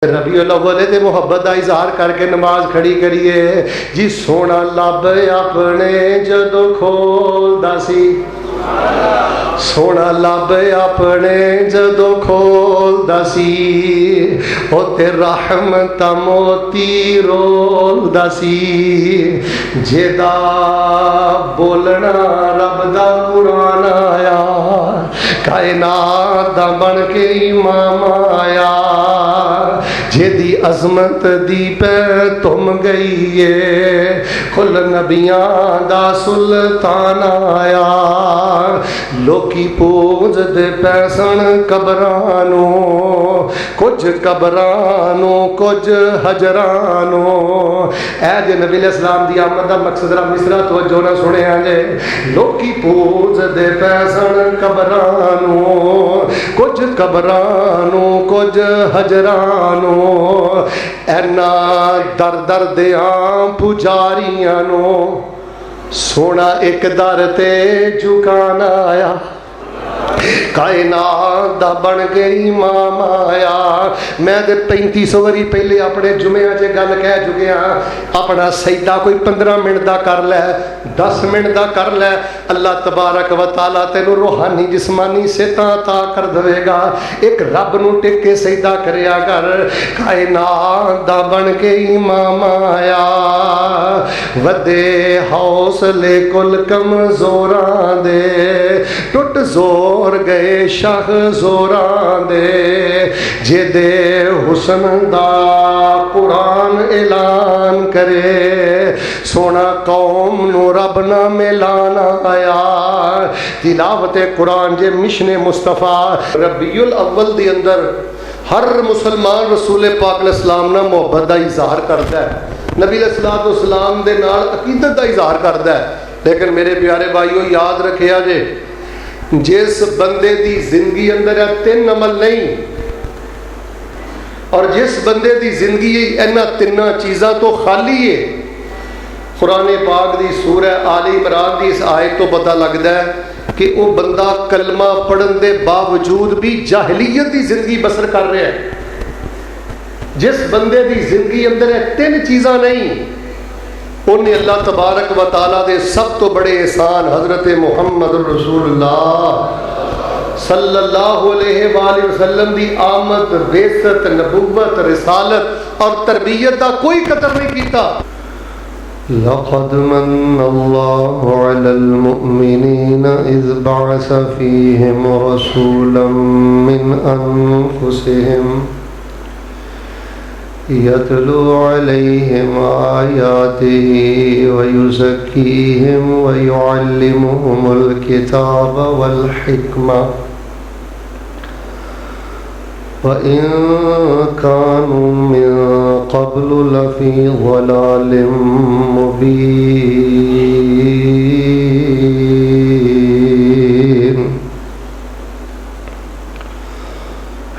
ربیع الاول تے محبت دا اظہار کر کے نماز کھڑی کریے جی سونا لب اپنے جدو کھولدا سی سونا لب اپنے جدو کھولدا سی او تے رحمت موتی رولدا سی جیدا بولنا رب دا قرآن آیا کائنات دا بن کے امام آیا جیدی عظمت دی پہ تم گئی ہے کل نبیان دا سلطان آیا لوکی پوج دے پیسن قبرانو کچھ قبرانو کچھ حجرانو اے جے نبی علیہ السلام دی آمد دا مقصد را مصرہ توجہ نہ سنے آجے لوکی پوج دے پیسن قبرانو کچھ قبرانو کچھ حجرانو اینا در در دیاں پجاریاں نو سونا ایک در تے جھکانا آیا کائنات دا بن گئی امام آیا میں دے 3500 وری پہلے اپنے جمعہ چے گل کہہ چکے ہاں اپنا سجدہ کوئی 15 منٹ دا کر لے 10 منٹ دا کر لے اللہ تبارک و تعالیٰ تینو روحانی جسمانی صحتاں عطا کر دے گا ایک رب نو ٹک کے سجدہ کریا کر کائنات دا بن کے امام آیا ودے حوصلے کل کمزوراں دے ٹوٹ زور گئے شاہ زوران دے جے دے حسن دا قرآن اعلان کرے سونا قوم نو رب نہ ملانا آیا تلاوت قرآن جے مشن مصطفیٰ ربیع الاول دی اندر ہر مسلمان رسول پاک علیہ السلام نہ محبت دا اظہار کرتا ہے نبی علیہ السلام دے نال عقیدت دا اظہار کرتا ہے لیکن میرے پیارے بھائیو یاد رکھیا جے جس بندے دی زندگی اندر ہے 3 عمل نہیں اور جس بندے دی زندگی اینا 3 چیزاں تو خالی ہے قرآن پاک دی سورہ آل عمران دی اس آیت تو پتہ لگتا ہے کہ وہ بندہ کلمہ پڑھن دے باوجود بھی جاہلیت دی زندگی بسر کر رہا ہے جس بندے دی زندگی اندر ہے 3 چیزاں نہیں انہیں اللہ تبارک و تعالیٰ دے سب تو بڑے احسان حضرت محمد رسول اللہ صلی اللہ علیہ وآلہ وسلم دی آمد بعثت نبوت رسالت اور تربیت دا کوئی قدر نہیں کیتا لقد من اللہ علی المؤمنین اذ بعث فیہم رسولا من انفسہم یتلو علیہم آیاتہ ویزکیہم ویعلمہم الکتاب والحکمہ وَإِن كَانُوا مِن قَبْلُ لَفِي ضَلَالٍ مُبِينٍ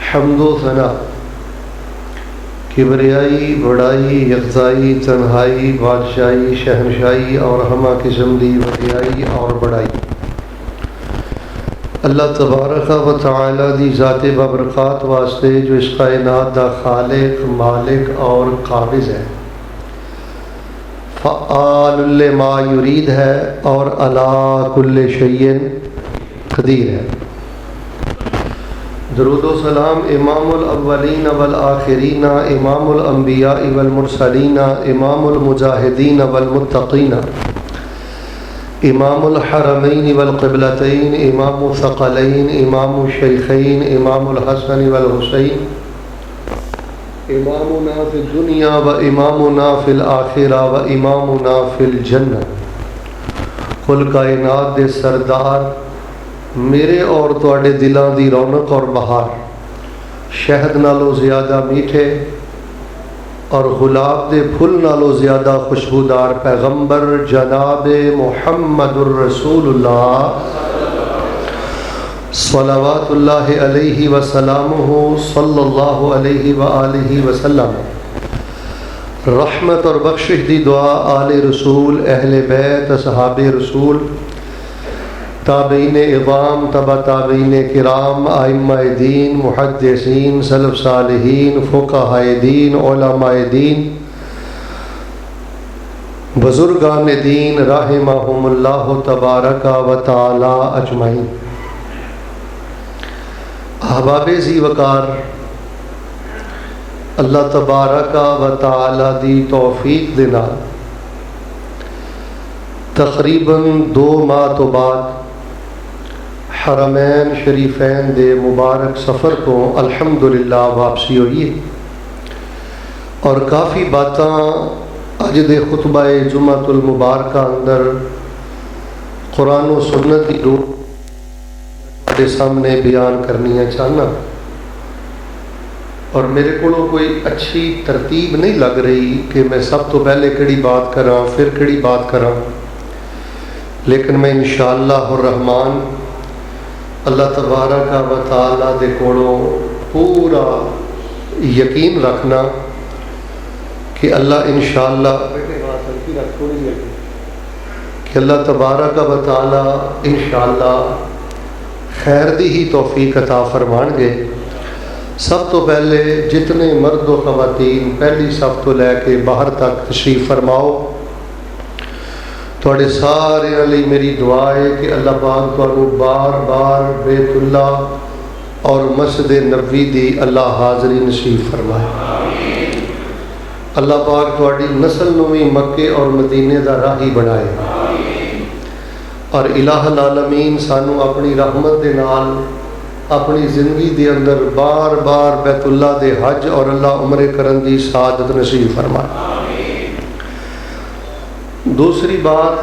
حمد و ثنا کبریائی بڑائی یکتائی تنہائی بادشاہی شہنشاہی اور ہمہ قسم دی وڈیائی اور بڑائی اللہ تبارک و تعالی دی ذات بابرکات واسطے جو اس کائنات دا خالق مالک اور قابض ہے فعال لما یرید ہے اور علی کل شیء قدیر ہے درود و سلام امام الاولین والآخرین امام الانبیاء والمرسلین امام المجاہدین والمتقین امام الحرمین والقبلتین امام الثقلین امام الشیخین امام الحسن والحسین امامنا فی الدنیا و امامنا فی الآخرہ و امامنا فی الجنہ کل کائنات دے سردار میرے اور تواڈے دلاں دی رونق اور بہار شہد نالوں زیادہ میٹھے اور گلاب دے پھل نالوں زیادہ خوشبودار پیغمبر جناب محمد الرسول اللہ صلوات اللہ علیہ وسلامہ صلی اللہ علیہ وآلہ وسلم رحمت اور بخشش دی دعا آل رسول اہل بیت اصحاب رسول تابعین اعظام، تبع تابعین کرام، ائمہ دین، محدثین، سلف صالحین، فقہاء دین، علماء دین، بزرگان دین رحمہم اللہ تبارک و تعالی اجمعین۔ احباب ذی وقار، اللہ تبارک و تعالی دی توفیق دے نال تقریباً 2 ماہ تو بعد حرمین شریفین دے مبارک سفر کو الحمدللہ واپسی ہوئی ہے، اور کافی باتاں اج دے خطبہ جمعۃ المبارکہ اندر قرآن و سنت کی روح کے سامنے بیان کرنی چاہنا، اور میرے کو کوئی اچھی ترتیب نہیں لگ رہی کہ میں سب تو پہلے کیڑی بات کراں پھر کیڑی بات کراں، لیکن میں انشاءاللہ الرحمن اللہ تبارک و تعالی دے کولوں پورا یقین رکھنا کہ اللہ انشاءاللہ کہ اللہ تبارک و تعالی انشاءاللہ خیر دی ہی توفیق عطا فرمان گے۔ سب تو پہلے جتنے مرد و خواتین پہلی صف تو لے کے باہر تک تشریف فرماؤ، تھوڑے سارے علی میری دعا ہے کہ اللہ پاک تانوں بار بار بیت اللہ اور مسجد نبوی دی اللہ حاضری نصیب فرمائے۔ اللہ پاک تواڈی نسل نوں بھی مکے اور مدینے دا راہی بنائے، اور الہ العالمین سانو اپنی رحمت دے نال اپنی زندگی دے اندر بار بار بیت اللہ دے حج اور اللہ عمرے کرن دی سعادت نصیب فرمائے۔ دوسری بات،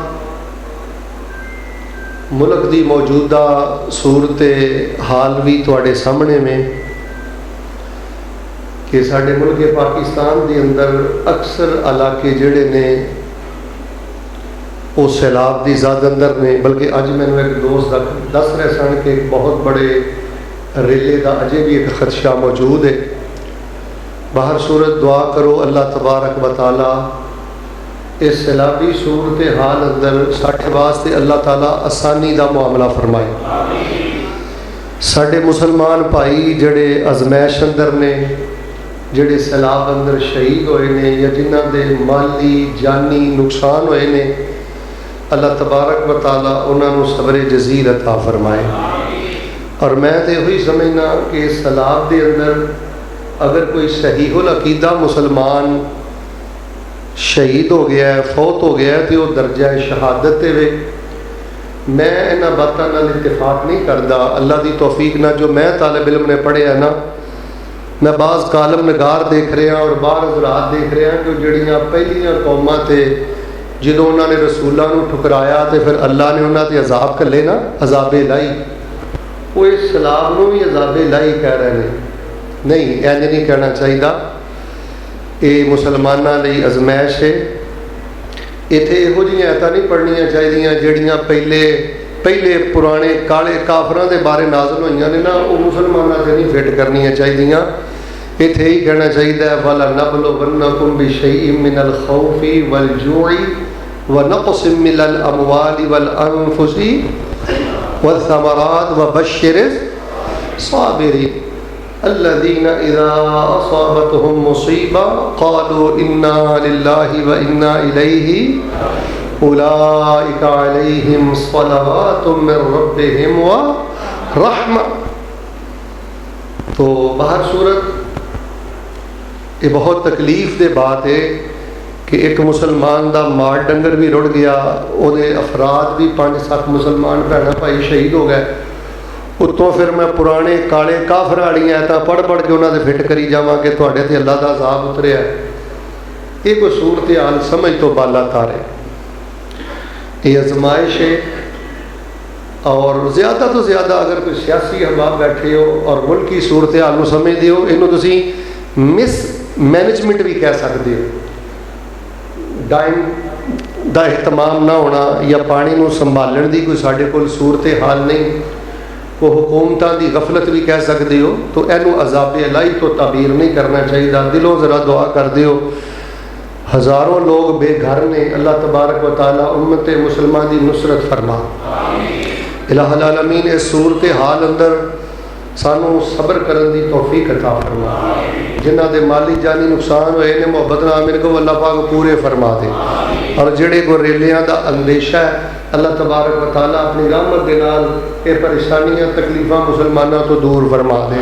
ملک دی موجودہ صورت حال بھی تواڈے سامنے میں کہ ساڈے ملک پاکستان دے اندر اکثر علاقے جڑے نے وہ سیلاب دی زد اندر نے، بلکہ اج مینوں ایک دوست دس رہے سن کہ ایک بہت بڑے ریلے دا اجے بھی ایک خدشہ موجود ہے۔ باہر صورت دعا کرو اللہ تبارک و تعالی اس سیلابی صورت حال اندر ساڈے واسطے اللہ تعالی آسانی دا معاملہ فرمائے۔ ساڈے مسلمان بھائی جڑے ازمائش اندر نے، جڑے سیلاب اندر شہید ہوئے نے یا جنہ دے مالی جانی نقصان ہوئے نے، اللہ تبارک و تعالی انہاں نوں صبر جزیل عطا فرمائے۔ اور میں تے وہی سمجھنا کہ سیلاب دے اندر اگر کوئی صحیح العقیدہ مسلمان شہید ہو گیا ہے، فوت ہو گیا ہے، تو وہ درجہ شہادت تے وے۔ میں انہاں باتاں نال اتفاق نہیں کردا، اللہ دی توفیق نہ جو میں طالب علم نے پڑھے ہے نا، میں بعض کالم نگار دیکھ رہا اور بعض حضرات دیکھ رہا کہ جڑیاں پہلیاں قوماں تے جدوں انہوں نے رسولاں نوں ٹھکرایا تے پھر اللہ نے انہاں تے عذاب کلے نا، عذاب الہی، وہ اس سیلاب نوں بھی عذاب الہی کہہ رہے ہیں۔ نہیں، انج نہیں کہنا چاہیے، یہ مسلمانوں لئی ازمائش ہے۔ اتنے یہو جہاں ایتاں نہیں پڑھنیاں چاہیے جڑیاں پہلے پرانے کالے کافراں دے بارے نازل ہوئیاں نے نا، وہ مسلمانوں سے نہیں فٹ کرنیاں چاہیے۔ اتنے ہی کہنا چاہیے وَلَنَبْلُوَنَّكُمْ بِشَيْءٍ مِّنَ الْخَوْفِ وَالْجُوعِ وَنَقْصٍ مِّنَ الْأَمْوَالِ وَالْأَنفُسِ وَالثَّمَرَاتِ وَبَشِّرِ الصَّابِرِينَ الذين إذا أصابتهم مصيبة قالوا إنا لله وإنا إليه أولئك عليهم صلوات من ربهم ورحمة۔ تو باہر صورت یہ بہت تکلیف دے بات ہے کہ ایک مسلمان دا مال ڈنگر بھی رڑ گیا، وہ افراد بھی 5-7 مسلمان بھੈਣਾਂ بھائی شہید ہو گئے، اتوں پھر میں پرانے کالے کافر والی آیتاں پڑھ کے انہوں نے فٹ کری جاواں کہ تواڈے تے اللہ دا عذاب اتریا ہے۔ یہ کوئی صورت حال سمجھ تو بالا تارے، یہ آزمائش ہے۔ اور زیادہ تو زیادہ اگر کوئی سیاسی احباب بیٹھے ہو اور ملکی صورت حال نوں سمجھدے ہو، اینوں تسی مس مینجمنٹ بھی کہہ سکتے ہو، ڈائم دا اہتمام نہ ہونا یا پانی نوں سنبھالن دی کوئی ساڈے کول صورت حال نہیں، وہ حکومتاں دی غفلت بھی کہہ سکتے ہو، تو اینوں عذاب الہی تو تعبیر نہیں کرنا چاہیے۔ دلوں ذرا دعا کر دیو، ہزاروں لوگ بے گھر نے، اللہ تبارک و تعالی امت مسلمہ دی نصرت فرما۔ الہ العالمین اس صورت حال اندر سانو صبر کرن دی توفیق عطا فرما. جنہاں دے مالی جانی نقصان ہوئے نے محبت نال میرے کو اللہ پاک پورے فرما دے. اور جڑے گوریلیاں دا اندیشہ ہے اللہ تبارک و تعالیٰ اپنی رحمت دے نال اے پریشانیاں تکلیفاں مسلمانوں تو دور فرما دے.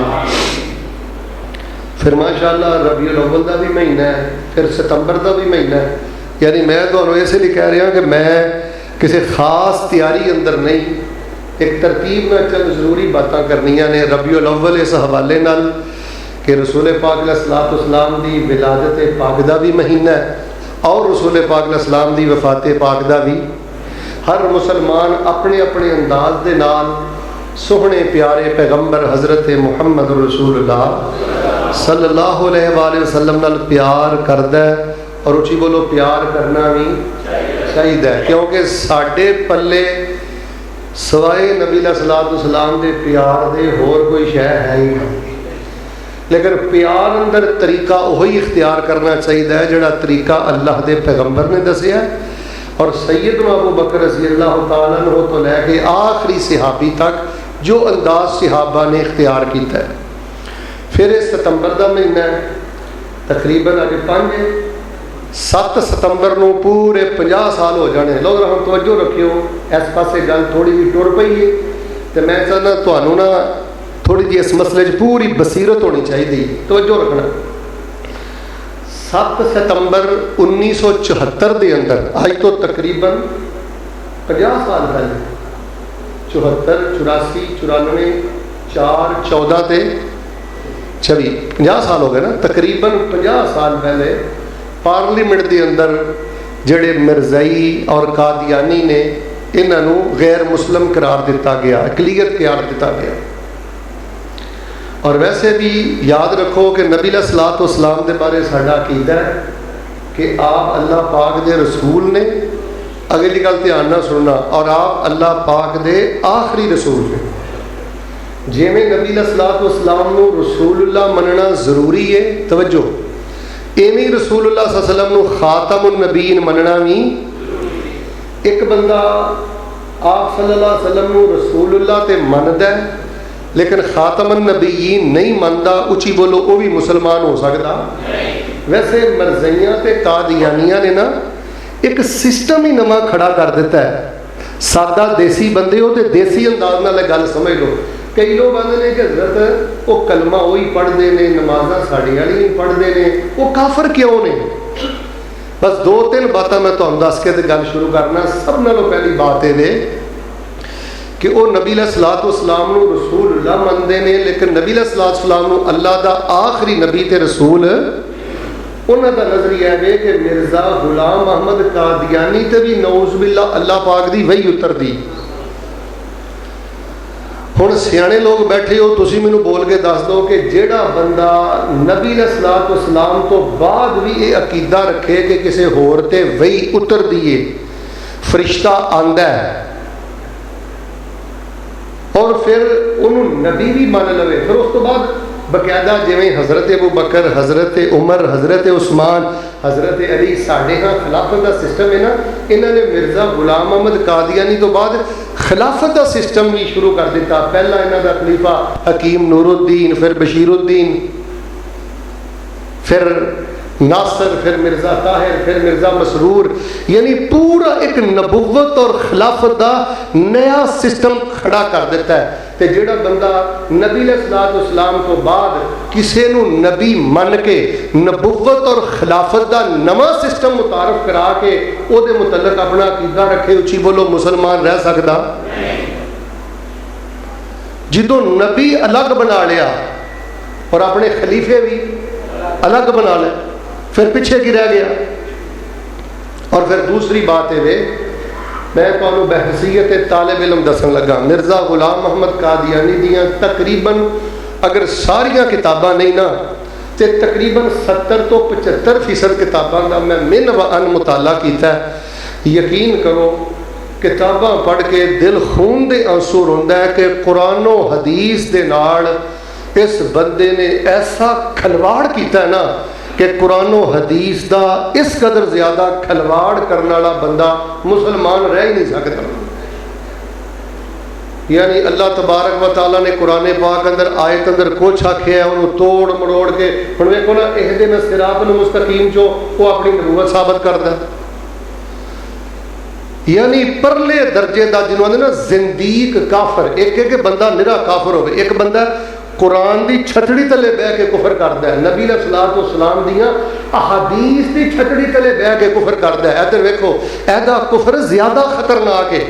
پھر ماشاءاللہ ربیع الاول دا بھی مہینہ ہے, پھر ستمبر دا بھی مہینہ ہے. یعنی میں تمہیں اس لیے کہہ رہا ہوں کہ میں کسی خاص تیاری اندر نہیں, ایک ترتیب میں چند ضروری باتاں کرنیاں نے. ربیع الاول اس حوالے نال کہ رسول پاک علیہ الصلوۃ والسلام دی ولادت پاک دا بھی مہینہ ہے اور رسول پاک علیہ السلام دی وفات پاک دا بھی. ہر مسلمان اپنے اپنے انداز دے نال سوہنے پیارے پیغمبر حضرت محمد رسول اللہ صلی اللہ علیہ وآلہ وسلم نال پیار کردا ہے. اور اچھی بولو پیار کرنا بھی چاہیے, کیونکہ ساڈے پلے سوائے نبی علیہ الصلوۃ والسلام دے پیار دے ہور کوئی شے ہے ہی نہیں. لیکن پیار اندر طریقہ وہی اختیار کرنا چاہیے جڑا طریقہ اللہ دے پیغمبر نے دسیا ہے اور سیدنا ابو بکر رضی اللہ تعالیٰ عنہ تو لے کے آخری صحابی تک جو انداز صحابہ نے اختیار کیتا ہے. پھر اس ستمبر دا مہینہ ہے, تقریباً اج 7 ستمبر نو پورے 50 سال ہو جانے. لوگ ہم توجہ رکھیو, اس پاسے گل تھوڑی جی ٹر پئی ہے تو میں چاہنا تھانوں نا تھوڑی جی اس مسئلے پوری بصیرت ہونی چاہیے, توجہ رکھنا. 7 ستمبر 1974 دے اندر آج تو تقریباً 50 سال پہلے 74 84 94 4 14 تے 26 50 سال ہو گئے نا. تقریباً 50 سال پہلے پارلیمنٹ دے اندر جڑے مرزائی اور قادیانی نے انہوں غیر مسلم قرار دیتا گیا, اقلیت قرار دیتا گیا. اور ویسے بھی یاد رکھو کہ نبی علیہ الصلوۃ والسلام دے بارے ساڈا عقیدہ ہے کہ آپ اللہ پاک دے رسول نے. اگلی گل دھیان نہ سننا, اور آپ اللہ پاک دے آخری رسول نے. جویں نبی علیہ الصلوۃ والسلام نو رسول اللہ مننا ضروری ہے, توجہ, ایویں رسول اللہ صلی اللہ علیہ وسلم نو خاتم النبیین مننا بھی. ایک بندہ آپ صلی اللہ علیہ وسلم نو رسول اللہ تے مندا ہے لیکن خاتم النبیین نہیں مندا, اچھی بولو وہ بھی مسلمان ہو سکتا. ویسے مرزیاں تے قادیانیاں نے نا ایک سسٹم ہی نواں کھڑا کر دیتا ہے. سادہ دیسی بندے ہو تے دیسی انداز نال گل سمجھ لو. کئی لوگ آتے ہیں کہ حضرت وہ کلمہ وہی پڑھتے ہیں, نمازاں ساڑی والی نہیں پڑھتے ہیں, وہ کافر کیوں نے؟ بس 2-3 باتیں میں تمہیں دس کے گل شروع کرنا. سب نالوں پہلی بات یہ کہ وہ نبی علیہ الصلوۃ والسلام نو رسول اللہ منتے ہیں, لیکن نبی علیہ الصلوۃ والسلام نو اللہ دا آخری نبی تے رسول انہوں دا نظریہ ہے کہ مرزا غلام احمد قادیانی تے بھی نعوذ باللہ اللہ پاک دی وحی اتر دی. ہن سیانے لوگ بیٹھے ہو, تسی مینوں بول کے دس دو کہ جیڑا بندہ نبی علیہ الصلوۃ والسلام تو بعد بھی یہ عقیدہ رکھے کہ کسی ہور تے وحی اتر دیے, فرشتہ آندا ہے اور پھر انہوں نبی بھی مان لوے, پھر اس تو بعد باقاعدہ جویں حضرت ابو بکر, حضرت عمر, حضرت عثمان, حضرت علی ساڈے ہاں خلافت دا سسٹم ہے نا, انہوں نے مرزا غلام احمد قادیانی تو بعد خلافت دا سسٹم بھی شروع کر دیتا. پہلا انہوں دا خلیفہ حکیم نور الدین, پھر بشیر الدین, پھر ناصر, پھر مرزا طاہر, پھر مرزا مسرور. یعنی پورا ایک نبوت اور خلافت دا نیا سسٹم کھڑا کر دیتا ہے. تے جڑا بندہ نبی علیہ الصلوۃ والسلام تو بعد کسی نو نبی من کے نبوت اور خلافت دا نواں سسٹم متعارف کرا کے او دے متعلق اپنا عقیدہ رکھے, اچھی بولو مسلمان رہ سکدا؟ جدوں نبی الگ بنا لیا اور اپنے خلیفے بھی الگ بنا لے, پھر پیچھے کی رہ گیا. اور پھر دوسری بات ہے, میں تمہیں بحثیت طالب علم دسن لگا, مرزا غلام احمد قادیانی دیاں تقریباً اگر ساریاں کتاباں نہیں نا تے تقریباً 70 تو 75% کتاباں دا میں من و ان مطالعہ کیتا ہے. یقین کرو کتاباں پڑھ کے دل خون دے آنسو روندا ہے کہ قرآن و حدیث دے نال اس بندے نے ایسا کھلواڑ کیتا ہے نا کہ قرآن و حدیث دا اس قدر زیادہ کھلواڑ کرنے والا بندہ مسلمان رہ ہی نہیں سکتا. یعنی اللہ تبارک و تعالیٰ نے قرآن پاک اندر آیت اندر کچھ آکھیا ہے انہوں توڑ مروڑ کے ہن ویکھو نا اہدنا الصراط المستقیم جو وہ اپنی نبوت ثابت کردا ہے. یعنی پرلے درجے دا جنہوں نے نا زندیق کافر، ایک ہے کہ بندہ نرا کافر ہوئے، ایک بندہ قرآن دی چھتڑی تلے بہ کے کفر کردا ہے، نبی علیہ الصلوۃ والسلام دیاں احادیث دی چھتڑی تلے بہ کے کفر کردا ہے. ادھر ویکھو ایدا کفر زیادہ خطرناک ہے.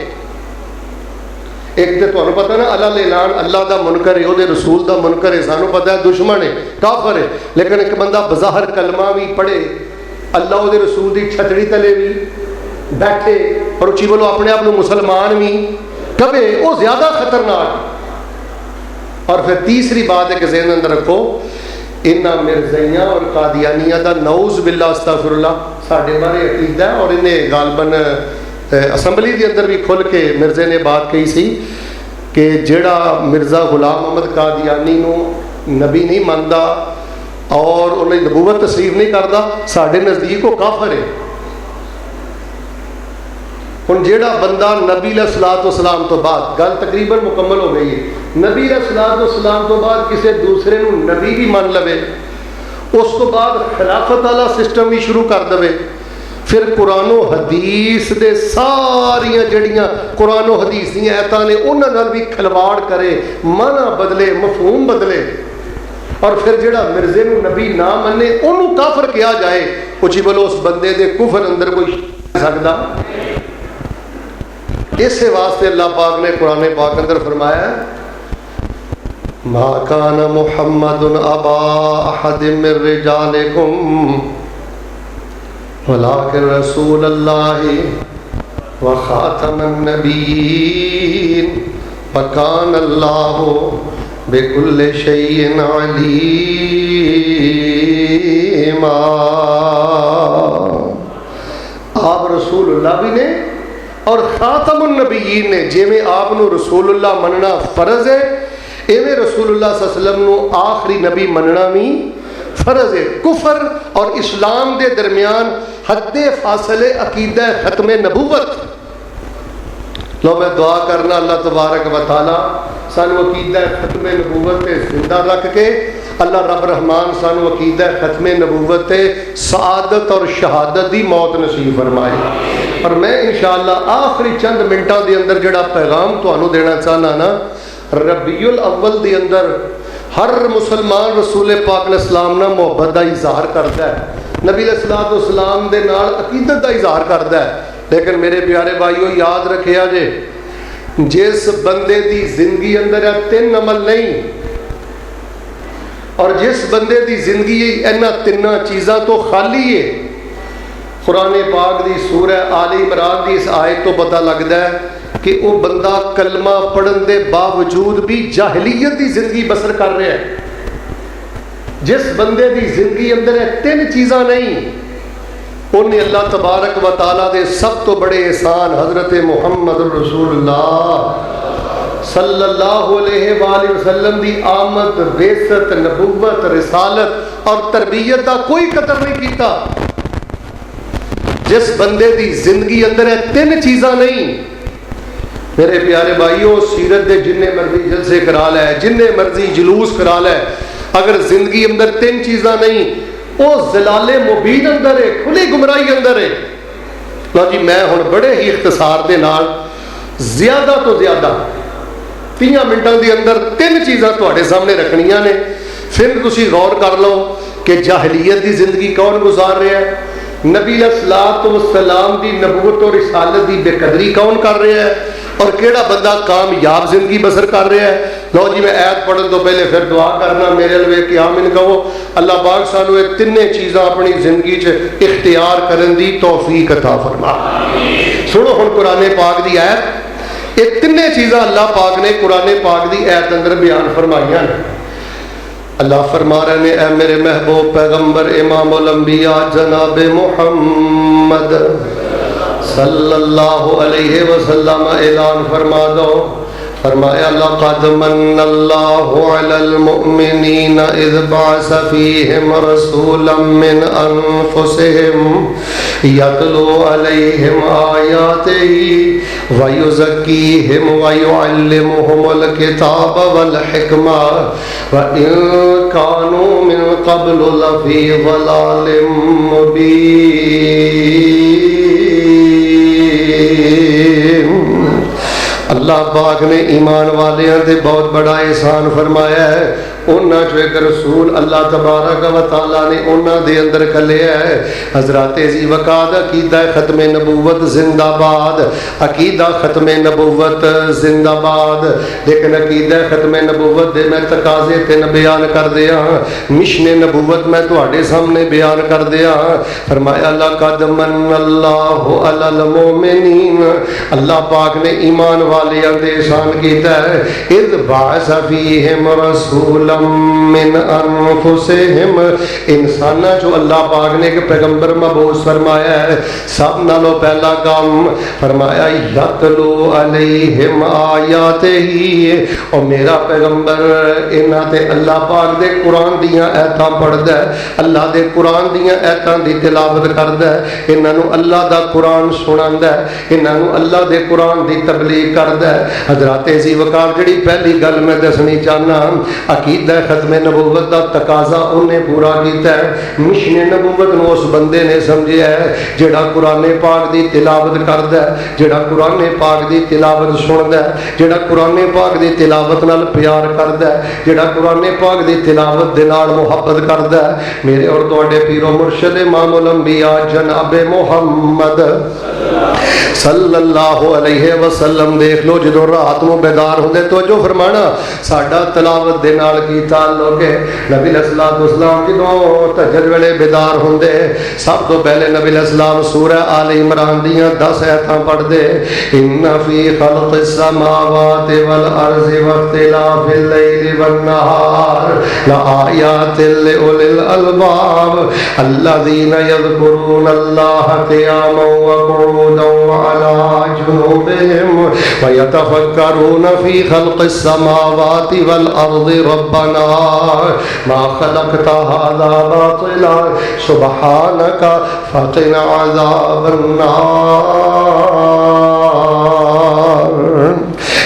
ایک تے تمہیں پتہ نا اللہ اعلان اللہ دا منکر ہے، وہ رسول دا منکر ہے، سانو پتہ ہے دشمن ہے کافر ہے، لیکن ایک بندہ بظاہر کلمہ بھی پڑھے اللہ وہ رسول دی چھتڑی تلے بھی بیٹھے اور اچھی بولو اپنے آپ مسلمان بھی کبھی، وہ زیادہ خطرناک. اور پھر تیسری بات ہے کہ ذہن اندر رکھو انہاں مرزائیاں اور قادیانیہ دا نعوذ باللہ استغفر اللہ ساڈے بارے عقیدہ ہے، اور انہیں غالباً اسمبلی کے اندر بھی کھل کے مرزے نے بات کہی سی کہ جڑا مرزا غلام محمد قادیانی نو نبی نہیں ماندا اور انہیں نبوت تسلیم نہیں کردا ساڈے نزدیک وہ کافر ہے. ہن جیڑا بندہ نبی علیہ الصلوۃ والسلام تو بعد گل تقریباً مکمل ہو گئی ہے، نبی علیہ الصلوۃ والسلام تو بعد کسی دوسرے نو نبی بھی مان لوے، اس تو بعد خلافت والا سسٹم بھی شروع کر دے، پھر قرآن و حدیث دے ساریاں جڑیاں قرآن و حدیث دی آیتاں نے انہاں نال بھی کھلواڑ کرے، معنی بدلے، مفہوم بدلے، اور پھر جڑا مرزے نو نبی نہ منے انہوں کافر کیا جائے، اچھی بولو اس بندے دے کفر اندر کوئی سکتا. اس واسطے اللہ پاک نے قرآن پاک اندر فرمایا ما کان محمد ابا احد من رجالکم ولکن رسول اللہ وخاتم النبیین وکان اللہ بکل شیء علیم. آپ رسول اللہ بھی نے اور خاتم النبیین نے، جی میں آپ نو رسول اللہ مننا فرض ہے ایویں رسول اللہ صلی اللہ علیہ وسلم نو آخری نبی مننا بھی فرض ہے. کفر اور اسلام دے درمیان حد فاصلے عقیدہ ختم نبوت. لو میں دعا کرنا اللہ تبارک و تعالی سانو عقیدہ ختم نبوت زندہ رکھ کے اللہ رب رحمان سانو عقیدہ ختم نبوت سعادت اور شہادت دی موت نصیب فرمائے. اور میں انشاءاللہ آخری چند منٹوں دے اندر جڑا پیغام تانوں دینا چاہنا نا، ربیع الاول دے اندر ہر مسلمان رسول پاک علیہ السلام نہ محبت دا اظہار کرتا ہے، نبی علیہ الصلوۃ والسلام دے نال عقیدت دا اظہار کرتا ہے. لیکن میرے پیارے بھائیو یاد رکھیا جے جس بندے دی زندگی اندر ہے 3 عمل نہیں، اور جس بندے دی زندگی انہاں 3 چیزاں تو خالی ہے، قرآن پاک دی سورہ آل عمران دی اس آیت تو پتہ لگتا ہے کہ وہ بندہ کلمہ پڑھن دے باوجود بھی جاہلیت دی زندگی بسر کر رہا ہے. جس بندے دی زندگی اندر ہے 3 چیزاں نہیں، انہیں اللہ تبارک و تعالیٰ دے سب تو بڑے احسان حضرت محمد رسول اللہ صلی اللہ علیہ وآلہ وسلم دی آمد، بعثت، نبوت، رسالت اور تربیت دا کوئی قدر نہیں کیتا. جس بندے دی زندگی اندر ہے 3 چیزاں نہیں، میرے پیارے بھائیو سیرت دے جننے مرضی جلسے کرا لے، جننے مرضی جلوس کرا لے، اگر زندگی اندر 3 چیزاں نہیں وہ ضلال مبین اندر ہے، کھلی گمراہی اندر ہے. لو جی میں ہن بڑے ہی اختصار دے نال زیادہ تو زیادہ 30 منٹوں دے اندر 3 چیزاں تواڈے سامنے رکھنیاں نے. پھر تسی غور کر لو کہ جاہلیت دی زندگی کون گزار رہا ہے، نبی علیہ الصلوۃ والسلام دی نبوت اور رسالت دی بے قدری کون کر رہا ہے، اور کیڑا بندہ کامیاب زندگی بسر کر رہا ہے. لو جی میں آیت پڑھن تو پہلے پھر دعا کرنا میرے لوے کہ آمین کہو. اللہ پاک سانو یہ 3 چیزاں اپنی زندگی چ اختیار کرن دی توفیق عطا فرما. سنو ہن قرآن پاک دی آیت، یہ 3 چیزاں اللہ پاک نے قرآن پاک دی آیت اندر بیان فرمائیاں. اللہ فرما رہے ہیں اے میرے محبوب پیغمبر امام الانبیاء جناب محمد صلی اللہ علیہ وسلم اعلان فرما دو فرمایا لقد من اللہ علی المؤمنین اذ بعث فیہم رسولا من انفسہم یتلو علیہم آیاتہ ویزکیہم ویعلمہم الکتاب والحکمہ وَإِن كَانُوا مِن قَبْلُ لَفِي ضَلَالٍ مُبِينٍ۔ اللہ پاک نے ایمان والیاں تے بہت بڑا احسان فرمایا ہے۔ انہاں جو ایک رسول اللہ تبارک و تعالیٰ نے انہاں دے اندر کلیا ہے۔ حضرات ذی وقار عقیدہ ختم نبوت زندہ باد، عقیدہ ختم نبوت زندہ باد۔ لیکن عقیدہ ختم نبوت دے میں تقاضے تے بیان کر دیا، مشن نبوت میں تواڈے سامنے بیان کر دیا۔ فرمایا لقد من اللہ علی المؤمنین، اللہ پاک نے ایمان والیاں دے احسان کیتا ہے۔ اذ بعث فیہم رسولا من انفسہم، انسانہ جو اللہ پاک نے ایک پیغمبر مبعوث فرمایا ہے، سب نالوں پہلا کام فرمایا یتلو علیہم آیاتہ، اور میرا پیغمبر انہاں تے اللہ پاک دے قرآن دیاں ایتاں پڑھدا ہے، اللہ دے قرآن دیاں ایتاں دی تلاوت کردا ہے، انہاں نو اللہ دا قرآن سناندا ہے، انہاں نو اللہ دے قرآن دی تبلیغ کردا ہے۔ حضرات ذی وقار جڑی پہلی گل میں دسنی چاہنا، عقیدہ ختم نبوت دا تقاضا انہیں پورا کیتا ہے۔ مشن نبوت نو اس بندے نے سمجھیا ہے جڑا قرآن پاک دی تلاوت کردا ہے، جڑا قرآن پاک دی تلاوت سندا ہے، جڑا قرآن پاک دی تلاوت نال پیار کردا ہے، جڑا قرآن پاک دی تلاوت دے نال محبت کردا ہے۔ میرے اور تواڈے پیر و مرشد امام الانبیاء جناب محمد صلی اللہ علیہ وسلم دیکھ لو جدو رات نو بیدار ہوندے توجہ فرمانا، ساڈا تلاوت دے نال کی تعلق ہے۔ نبی علیہ السلام جدو تہجد ویلے بیدار ہوندے سب تو پہلے نبی علیہ السلام سورہ آل عمران دیاں 10 آیتاں پڑھ دے، ان فی خلق السماوات والارض واختلاف اللیل والنہار لآیات لأولی الالباب الذین یذکرون اللہ قیاما وقعودا وعلی جنوبہم ویتفکرون فی خلق السماوات والارض ربنا ما خلقت هذا باطلا سبحانك فقنا عذاب النار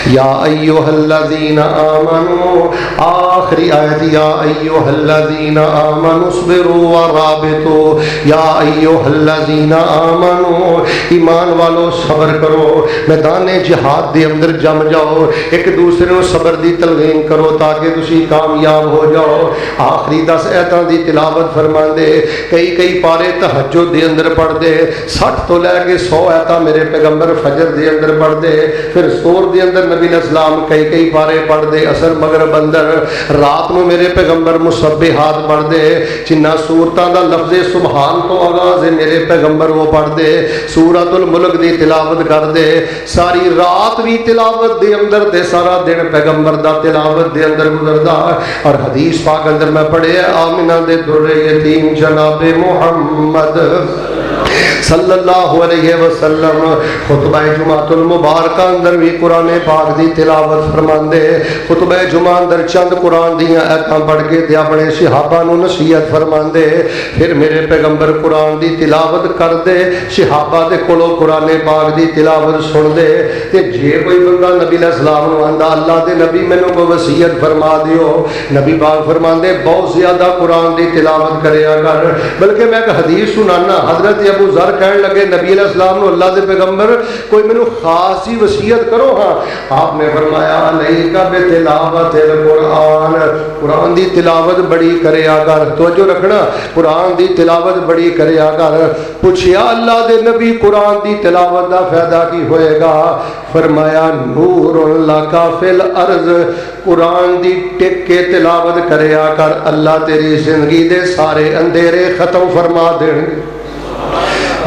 یا ایہا الذین آمنوا، آخری آیت یا ایہا الذین آمنوا اصبروا ورابطوا، یا ایہا الذین آمنوا ایمان والو صبر کرو، میدان جہاد دے اندر جم جاؤ، ایک دوسرے کو صبر دی تلقین کرو تاکہ تسی کامیاب ہو جاؤ۔ آخری 10 آیتاں دی تلاوت فرماندے، کئی پارے تہجد دے اندر پڑھ دے، 60 تو لے کے 100 آیتاں میرے پیغمبر فجر دے اندر پڑھ دے، پھر سور دے اندر نبی علیہ السلام کئی پارے پڑھ دے، اثر مغرب اندر رات میں میرے پیغمبر مسبحات پڑھ دے، جنہ سورتاں دا لفظ سبحان تو آغاز ہے میرے پیغمبر وہ پڑھ دے، سورۃ الملک دی تلاوت کر دے، ساری رات بھی تلاوت دے اندر دے، سارا دن پیغمبر دا تلاوت دے اندر گزردا۔ اور حدیث پاک اندر میں پڑھے آمنہ دے در یتیم جناب محمد صلی اللہ علیہ وسلم خطبہ جمعۃ المبارکہ اندر بھی قرآن پاک دی تلاوت فرماندے، خطبہ جمعہ اندر چند قرآن دیاں ایتاں پڑھ کے تے اپنے صحابہ نو نصیحت فرماندے، پھر میرے پیغمبر قرآن دی تلاوت کر دے، صحابہ دے کولوں قرآن پاک دی تلاوت سن دے، تے جے کوئی بندہ نبی علیہ السلام نو آندا اللہ دے نبی مینوں کوئی وصیت فرما دیو، نبی پاک فرماندے بہت زیادہ قرآن دی تلاوت کریا کر۔ بلکہ میں ایک حدیث سنانا، حضرت ابو ذر کہنے لگے نبی علیہ السلام نے اللہ دے پیغمبر کوئی میں خاص ہی وصیت کرو، ہاں آپ نے فرمایا علیکا بتلاوت القرآن، قرآن دی تلاوت بڑی کریا کر، توجہ رکھنا قرآن دی تلاوت بڑی کریا کر۔ پوچھیا اللہ دے نبی قرآن دی تلاوت دا فائدہ کی ہوئے گا؟ فرمایا نور لک فی الارض، قرآن دی ٹک کے تلاوت کریا کر، اللہ تیری زندگی دے سارے اندھیرے ختم فرما دیں گے۔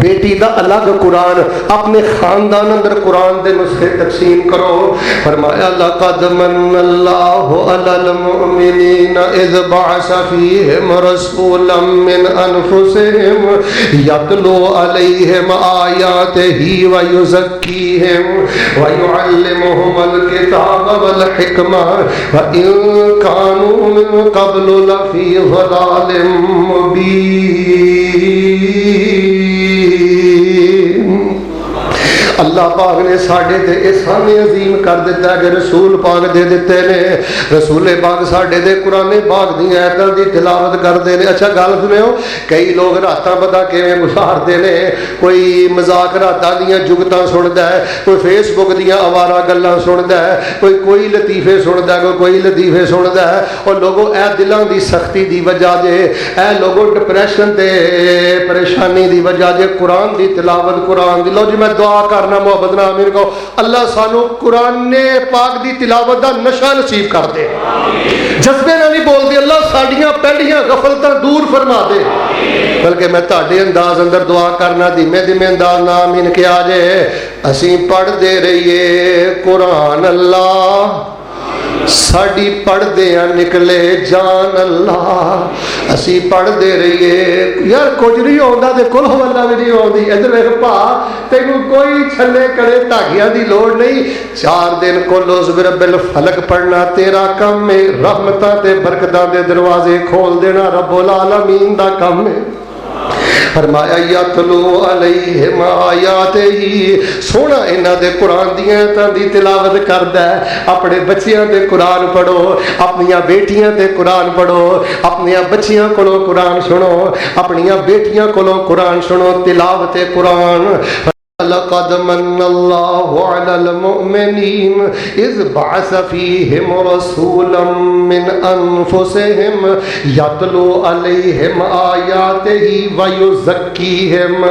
بیٹی دا الگ قرآن، اپنے خاندان اندر قرآن دے نسخے تقسیم کرو۔ فرمایا لقد من اللہ علی المؤمنین اذ بعث فیہم رسولا من انفسہم یتلو علیہم آیاتہ ویزکیہم ویعلمہم الکتاب والحکمہ وإن کانوا من قبل لفی ضلال مبین۔ اللہ پاک نے ساڈے تے احسان عظیم کر دیتا ہے کہ رسول پاک دے دیتے نے، رسول پاک ساڈے دے قرآن پاک دی آیتاں دی تلاوت کردے نے۔ اچھا گل سنو، کئی لوگ راتاں پتہ کیویں گزاردے نے، کوئی مذاق راتاں دیاں جگتاں سندا ہے، کوئی فیس بک دیاں آوارہ گلاں سندا ہے، کوئی لطیفے سندا ہے، کوئی لطیفے سندا ہے۔ اور لوگوں اے دلاں دی سختی دی وجہ جے، اے لوگوں ڈپریشن تے پریشانی دی وجہ جے قرآن دی تلاوت قرآن دی۔ لو جی میں دعا کر محبت نہ امیر کو اللہ سانو قرآن پاک دی تلاوت دا نشہ نصیب کر دے، جذبے نہ نہیں بول دی، اللہ ساڈیاں پہلیاں غفلتاں دور فرما دے۔ بلکہ میں تہاڈے انداز اندر دعا کرنا دھیمے دھیمے انداز نہ امین کیا جے، اسی پڑھ دے رہیے قرآن اللہ ساڈی پڑھ دیا نکلے جان اللہ، اسی پڑھ دے رہیے یار کچھ نہیں آتا تے کل ہو اللہ بھی نہیں آتی۔ ادھر ویکھ پا تینوں کوئی چھلے کڑے دھاگیاں دی لوڑ نہیں، 4 دن کل عز برب الفلق پڑھنا تیرا کم ہے، رحمتاں تے برکتاں دے دروازے کھول دینا رب العالمین دا کم ہے۔ فرمایا یتلو علیہم آیاتہ، سونا انہاں دے قرآن دیاں آیاتاں دی تلاوت کردا ہے۔ اپنے بچیاں دے قرآن پڑھو، اپنیاں بیٹیاں دے قرآن پڑھو، اپنیاں بچیاں کولوں قرآن سنو، اپنیاں بیٹیاں کولوں قرآن سنو، تلاوت قرآن۔ لقد من اللہ علی المؤمنین اذ بعث فیہم رسولا من انفسہم یتلو علیہم آیاتہ ویزکیہم۔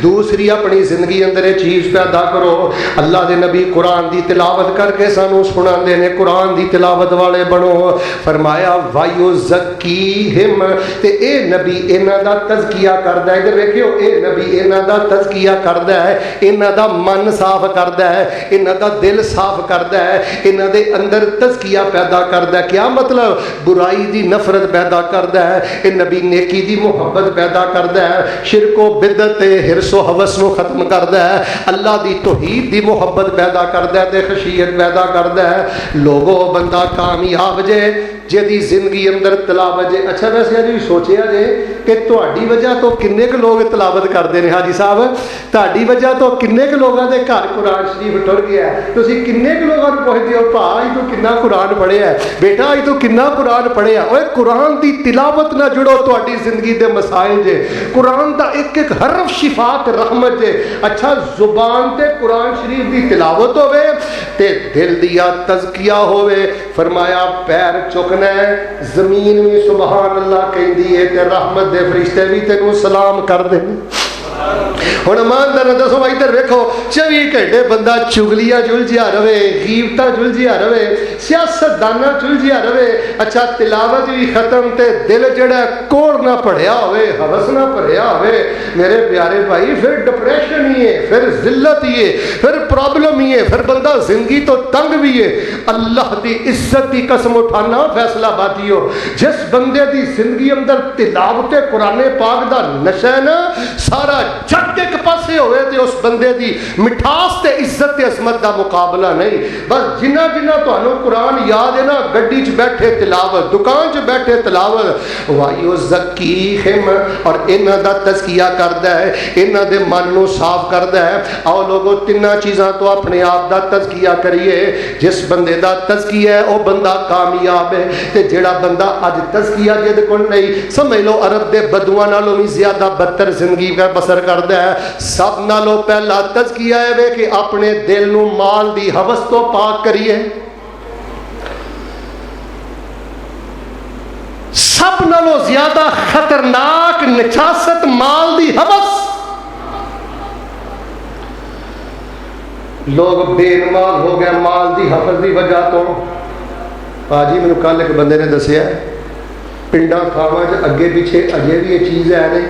دوسری اپنی زندگی اندر یہ چیز پیدا کرو، اللہ دے نبی قرآن دی تلاوت کر کے سانو سنا دے نے، قرآن دی تلاوت والے بنو۔ فرمایا ویزکیہم، تے اے نبی انہاں دا تزکیہ کردا ہے۔ ادھر ویکھیو، اے نبی انہاں دا تزکیہ کردا ہے، انہاں دا من صاف کردا ہے، انہاں دا دل صاف کردا ہے، انہاں دے اندر تزکیہ پیدا کردا ہے۔ کیا مطلب؟ برائی دی نفرت پیدا کردا ہے، اے نبی نیکی دی محبت پیدا کردا ہے، شرک و بدعت تے حرص و ہوس نو ختم کردا ہے، اللہ دی توحید دی محبت پیدا کردا ہے تے خشیت پیدا کردا ہے۔ لوگوں بندہ کامیاب جے جیدی زندگی اندر تلاوت جے۔ اچھا ویسے جی سوچیا جے کہ تہاڈی وجہ تو کنے کے لوگ تلاوت کرتے ہیں؟ حاجی صاحب تہاڈی وجہ تو کنے کے لوگوں کے گھر قرآن شریف ٹر گیا ہے، تسی کنے کے لوگوں کو پوچھتے ہو پا اج تو کنا قرآن پڑھیا ہے، بیٹا اج تو کنا قرآن پڑھیا؟ اوے قرآن دی تلاوت نہ جڑو تہاڈی زندگی دے مسائل جے، قرآن دا ایک ایک حرف شفاعت رحمت جے۔ اچھا زبان تے قرآن شریف دی تلاوت ہوے تے دل دیا تزکیہ ہوے، فرمایا پیر چکنا زمین بھی سبحان اللہ کہندی ہے تے رحمت دے فرشتے بھی تینوں سلام کر دیں۔ ہن ایماندار دسو ادھر ویکھو 24 گھنٹے بندہ چگلیاں جلجیا رہے، غیبتاں جلجیا رہے، سیاست دانا جلجیا رہے، اچھا تلاوت بھی ختم تے دل جڑا کوڑ نہ پڑھیا ہوئے، ہوس نہ پڑھیا ہوئے، میرے پیارے بھائی پھر ڈپریشن ہی ہے، پھر ذلت ہی ہے، پھر پرابلم ہی ہے، پھر بندہ زندگی تو تنگ بھی ہے۔ اللہ دی عزت دی قسم اٹھانا فیصلہ بادی ہو، جس بندے دی زندگی اندر تلاوت قرآن پاک دا نشہ ہے نا، سارا جگ ایک پاسے ہوئے تے اس بندے دی مٹھاس تے عزت تے عظمت دا مقابلہ نہیں۔ بس جنہ جنہ تانوں قرآن یاد ہے نا، گڈی چ بیٹھے تلاوت، دکان چ بیٹھے تلاوت، وَيُزَكِّيهِمْ، اور انہاں دا تزکیہ کردا ہے، انہاں دے من نو صاف کردا ہے۔ آؤ لوگو تیناں چیزاں تو اپنے آپ دا تزکیہ کریے۔ جس بندے دا تزکیہ ہے او بندہ کامیاب ہے، تے جڑا بندہ اج تزکیہ جد کول نہیں، سمجھ لو عرب دے بدواں نالوں بھی زیادہ بدتر زندگی کا بسر کردا ہے۔ سب نالوں پہلا تزکیہ ہے کہ اپنے دل نو مال دی ہوس تو پاک کریے۔ سب نالوں زیادہ خطرناک نجاست مال دی ہوس۔ لوگ بے نماز ہو گئے مال دی حفظ دی وجہ تو۔ آجی میں کل ایک بندے نے دسیا پنڈا تھاواں اگے پیچھے اجے بھی یہ چیز ہے نہیں،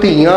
ਧੀਆਂ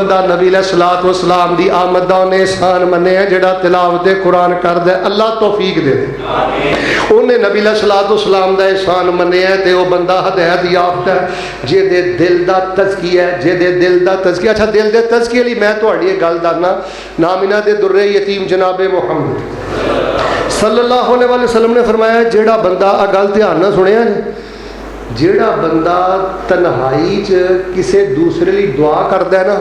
بندہ نبی علیہ الصلوۃ والسلام دی آمد دا انہیں احسان منیا جڑا تلاوت قرآن کردا ہے اللہ توفیق دے انہیں نبی علیہ الصلوۃ والسلام دا احسان منیا تے وہ بندہ ہدایت یافتہ ہے جے دے دل دا تزکیہ ہے جے دے دل دا تزکیہ اچھا دل دے تزکیے لئی میں تہاڈی ایک گل دسنا نامینہ دے در یتیم جناب محمد صلی اللہ علیہ وسلم نے فرمایا جیڑا بندہ آ گل دھیان نہ سنیا جیڑا بندہ تنہائی چ کسے دوسرے لی دعا کردا ہے نا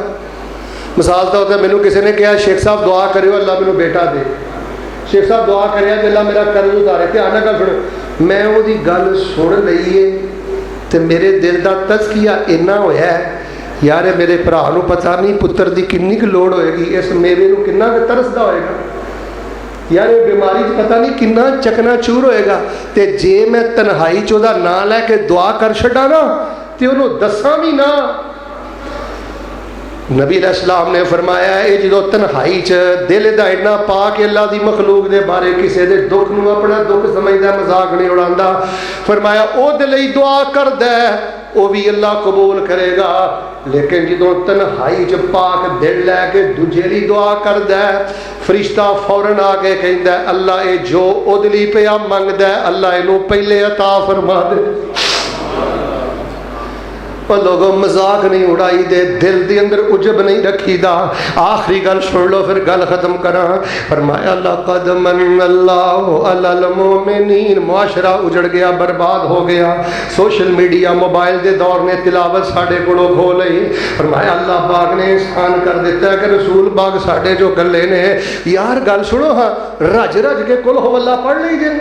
مثال طور تے مینوں کسی نے کہا شیخ صاحب دعا کریو اللہ مینوں بیٹا دے شیخ صاحب دعا کریا کہ اللہ میرا قرض اتارے دھیان نال گل سنو میں وہ دی گل سن لئی ہے تے میرے دل دا تزکیہ اتنا ہویا ہے یار میرے بھرا نوں پتہ نہیں پتر دی کنی کی لوڑ ہوئے گی اس میوے نوں کنا ترسدا ہوئے گا یار یہ بیماری پتہ نہیں کنا چکنا چور ہوئے گا تے جے میں تنہائی چودہ نہ لے کے دعا کر چھڈا نا تے انہوں دساں بھی نہ نبی علیہ السلام نے فرمایا اے جدو تنہائی چ دل دا ایڈنا پا کے اللہ دی مخلوق دے بارے کسے دے دکھ نو اپنا دکھ سمجھدا مذاق نہیں اڑاندا فرمایا او دے لئی دعا کردا ہے وہ بھی اللہ قبول کرے گا لیکن جدو تنہائی چ پاک دل لے کے دوجے لی دعا کردا ہے فرشتہ فوراً آ کے کہندا ہے اللہ اے جو ادلی پیا منگدا ہے اللہ اینو پہلے عطا فرما دے اور لوگوں مذاق نہیں اڑائی دے دل دی اندر عجب نہیں رکھی دا آخری گل سن لو پھر گل ختم کراں فرمایا لقد من اللہ علی المؤمنین معاشرہ اجڑ گیا برباد ہو گیا سوشل میڈیا موبائل دے دور نے تلاوت ساڈے کولوں کھو لئی فرمایا اللہ پاک نے احسان کر دیتا ہے کہ رسول پاک ساڈے جو گلے نے یار گل سنو ہاں رج رج کے قل ہو اللہ پڑھ لئی جے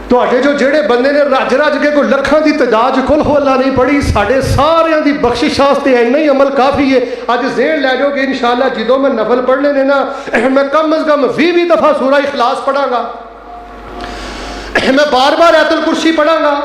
تو جو جڑے بندے نے رج رج کے کوئی لکھاں دی تعداد قل ہو اللہ نہیں پڑھی ساڈے سارے دی بخشش واسطے اینا ہی عمل کافی ہے اج ذہن لے جاؤ کہ انشاءاللہ جدوں میں نفل پڑھنے نے نا میں کم از کم 20 دفعہ سورہ اخلاص پڑھاں گا میں بار بار آیت الکرسی پڑھاں گا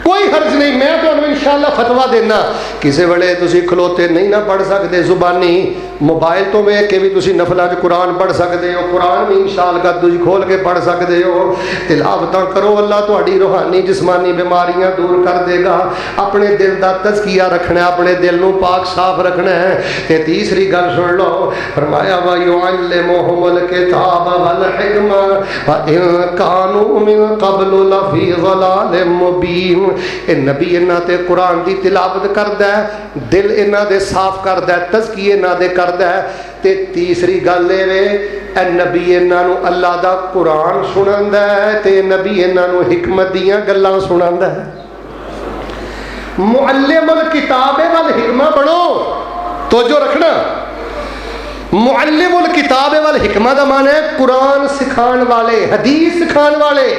کوئی حرج نہیں میں تو انشاءاللہ فتویٰ دینا کسی ویلے تسی کھلوتے نہیں نہ پڑھ سکتے زبانی موبائل تو میں کہ بھی تسی نفل اج قرآن پڑھ سکتے ہو قرآن بھی انشاءاللہ تسی کھول کے پڑھ سکتے ہو تلاوتاں کرو اللہ تہاڈی روحانی جسمانی بیماریاں دور کر دے گا اپنے دل دا تزکیہ رکھنا ہے اپنے دل نو پاک صاف رکھنا ہے تے تیسری گل سن لو فرمایا وَيُعَلِّمُهُمُ الْكِتَابَ وَالْحِكْمَةَ وَإِن كَانُوا مِن قَبْلُ لَفِي ضَلَالٍ مُبِينٍ اے نبی انہاں تے قرآن دی تلاوت کردا ہے دل انہاں دے صاف کردا ہے تزکیے انہاں دے کردا ہے تے تیسری گل اے نبی انہاں نو اللہ دا قرآن سناندا ہے تے نبی انہاں نو حکمت دیاں گلاں سناندا ہے معلم الکتاب والحکمہ بنو توجہ رکھنا معلم الکتاب والحکمہ دا معنی ہے قرآن سکھان والے حدیث سکھان والے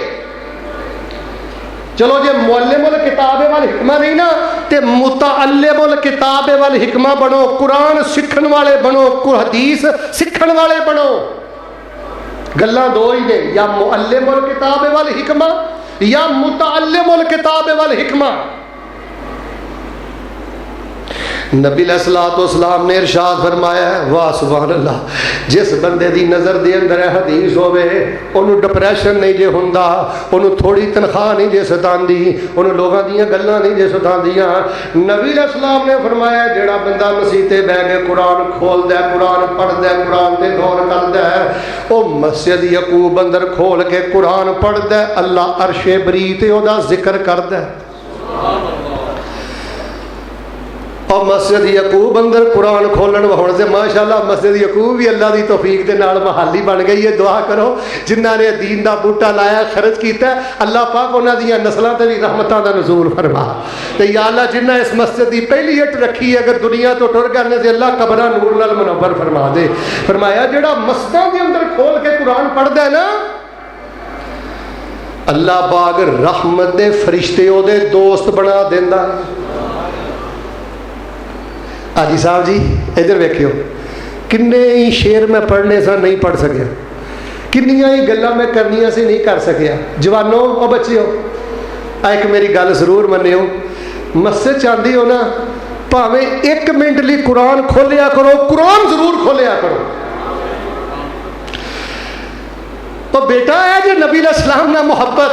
چلو جے معلم الکتاب والحکمہ نہیں نا تے متعلم الکتاب والحکمہ بنو قرآن سکھن والے بنو حدیث سکھن والے بنو گلاں دو ہی نے یا معلم الکتاب والحکمہ یا متعلم الکتاب والحکمہ نبی علیہ الصلوۃ والسلام نے ارشاد فرمایا ہے واہ سبحان اللہ جس بندے دی نظر دے اندر حدیث ہوے انہوں ڈپریشن نہیں جے ہوندا انہوں تھوڑی تنخواہ نہیں جے ستاندی انہوں لوگاں دیاں گلاں نہیں جے ستاندیاں نبی علیہ السلام نے فرمایا جیڑا بندہ مسیح تے بیٹھ کے قرآن کھولدا ہے قرآن پڑھدا ہے قرآن تے غور کردا ہے او مسجد یعقوب اندر کھول کے قرآن پڑھدا ہے اللہ عرش بری تے او دا ذکر کردا ہے اور مسجد یعقوب اندر قرآن کھولن ہونے سے ماشاءاللہ مسجد یعقوب بھی اللہ دی توفیق دے نال محلی بن گئی ہے دعا کرو جنہاں نے دین دا بوٹا لایا خرچ کیتا ہے اللہ پاک انہاں دیاں نسلاں تے بھی رحمتاں دا نزول فرما تے یا اللہ جنہاں اس مسجد دی پہلی اٹ رکھی ہے اگر دنیا تو ٹر گئے تے اللہ قبراں نور نال منور فرما دے فرمایا جڑا مسجداں دے اندر کھول کے قرآن پڑھدا ہے نا اللہ پاک رحمت دے فرشتے او دے دوست بنا دیندا ہے آجی صاحب جی ادھر ویکھیو کنے ہی شعر میں پڑھنے سے نہیں پڑھ سکیا کنیاں ہی گلاں میں کرنیاں سے نہیں کر سکیا جوانوں اور بچیو ایک میری گل ضرور منیو مسجد چاندی ہو نا پاویں 1 منٹ لی قرآن کھولیا کرو قرآن ضرور کھولیا کرو تو بیٹا ہے جو نبی علیہ السلام نہ محبت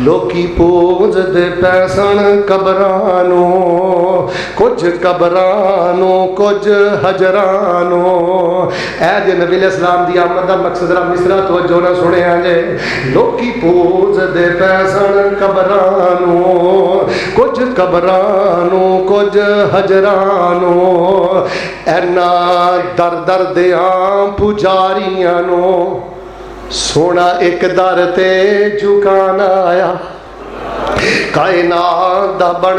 ਲੋਕੀ ਪੂਜਦੇ ਪੈਸਣ ਕਬਰਾਂ ਨੂੰ, ਕੁਝ ਕਬਰਾਂ ਨੂੰ, ਕੁਝ ਹਜਰਾਂ ਨੂੰ। ਐ ਜੇ ਨਬੀ ਇਸਲਾਮ ਦੀ ਆਮਦ ਦਾ ਮਕਸਦ ਰਾ ਮਿਸਰਾ ਤਵੱਜੋ ਨਾ ਸੁਣਿਆ ਜੇ। ਲੋਕੀ ਪੂਜਦੇ ਪੈਸਣ ਕਬਰਾਂ ਨੂੰ, ਕੁਝ ਕਬਰਾਂ ਨੂੰ, ਕੁਝ ਹਜਰਾਂ ਨੂੰ। ਐਨਾ ਦਰ ਦਰ ਦਿਆਂ ਪੁਜਾਰੀਆਂ ਨੂੰ ਸੋਹਣਾ ਇੱਕ ਦਰ ਤੇ ਝੁਕਾਣਾ ਆਇਆ। ਕਾਇਨਾਤ ਦਾ ਬਣ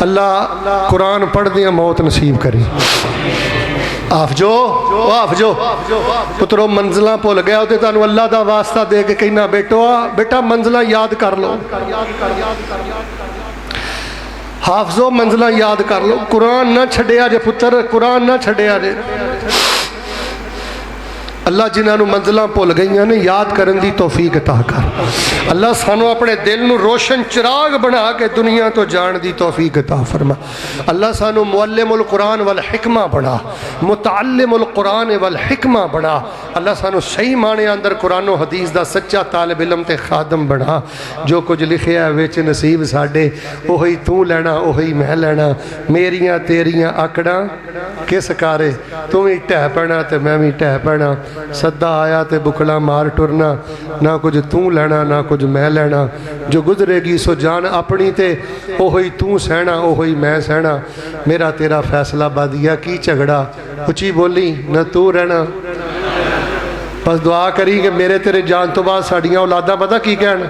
اللہ قرآن پڑھ دیا موت نصیب کری آفجو پترو منزلہ بھول گیا ہوتے تانوں اللہ دا واسطہ دے کے کہنا بیٹا منزلہ یاد کر لو حافظو منزلہ یاد کر لو قرآن نہ چھڑیا جے پتر قرآن نہ چھڑیا جے اللہ جنہاں نو منزلہ بھول گئیاں نے یاد کرن دی توفیق عطا کر اللہ سانو اپنے دل نو روشن چراغ بنا کے دنیا تو جان دی توفیق عطا فرما اللہ سانو معلم القرآن والحکمہ بنا متعلم القرآن والحکمہ بنا اللہ سانو صحیح معنی اندر قرآن و حدیث دا سچا طالب علم تے خادم بنا جو کچھ لکھیا وچ نصیب ساڈے اوہی تو لینا اوہی میں لینا میریاں تیریاں آکڑاں کس کارے تو بھی ٹہ پینا تے میں بھی ٹہ پینا صدہ آیا تے بکلا مار ٹرنا نہ کچھ تو لینا نہ کچھ میں لینا جو گزرے گی سو جان اپنی تے اوہی تو سہنا اوہی میں سہنا میرا تیرا فیصلہ بادیا کی جھگڑا اچھی بولی نہ تو رہنا بس دعا کری کہ میرے تیرے جان تو بعد ساڑیاں اولادہ پتہ کی کہنا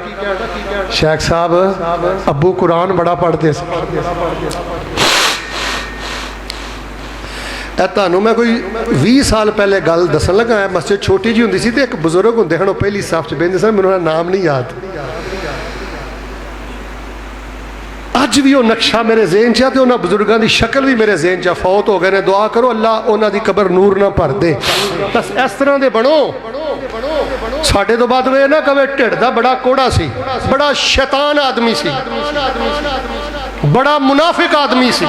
شیخ صاحب ابو قرآن بڑا پڑھتے سے تانوں میں کوئی 20 سال پہلے گل دسن لگا ہے مسجد چھوٹی جی ہوندی سی تے ایک بزرگ ہوندے ہن پہلی صف چ بیندے سن مینوں نام نہیں یاد اج بھی وہ نقشہ میرے ذہن چ تے انہاں بزرگاں دی شکل بھی میرے ذہن چ فوت ہو گئے نے دعا کرو اللہ انہاں دی قبر نور نہ بھر دے بس اس طرح دے بنو ساڈے تو بعد وہ نہ کہے ٹھڑ دا بڑا کوڑا سی بڑا شیطان آدمی سی بڑا منافق آدمی سی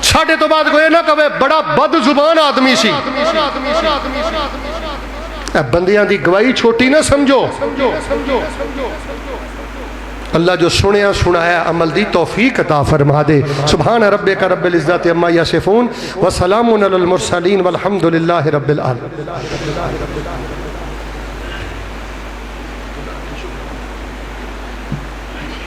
ساڑھے تو بعد کوئی نہ کہے بڑا بد زبان آدمی سی بندیاں دی گواہی چھوٹی نہ سمجھو اللہ جو سنیا سنایا عمل دی توفیق عطا فرما دے سبحان ربک رب العزت عما یصفون وسلام علی المرسلین والحمد للہ رب العالمین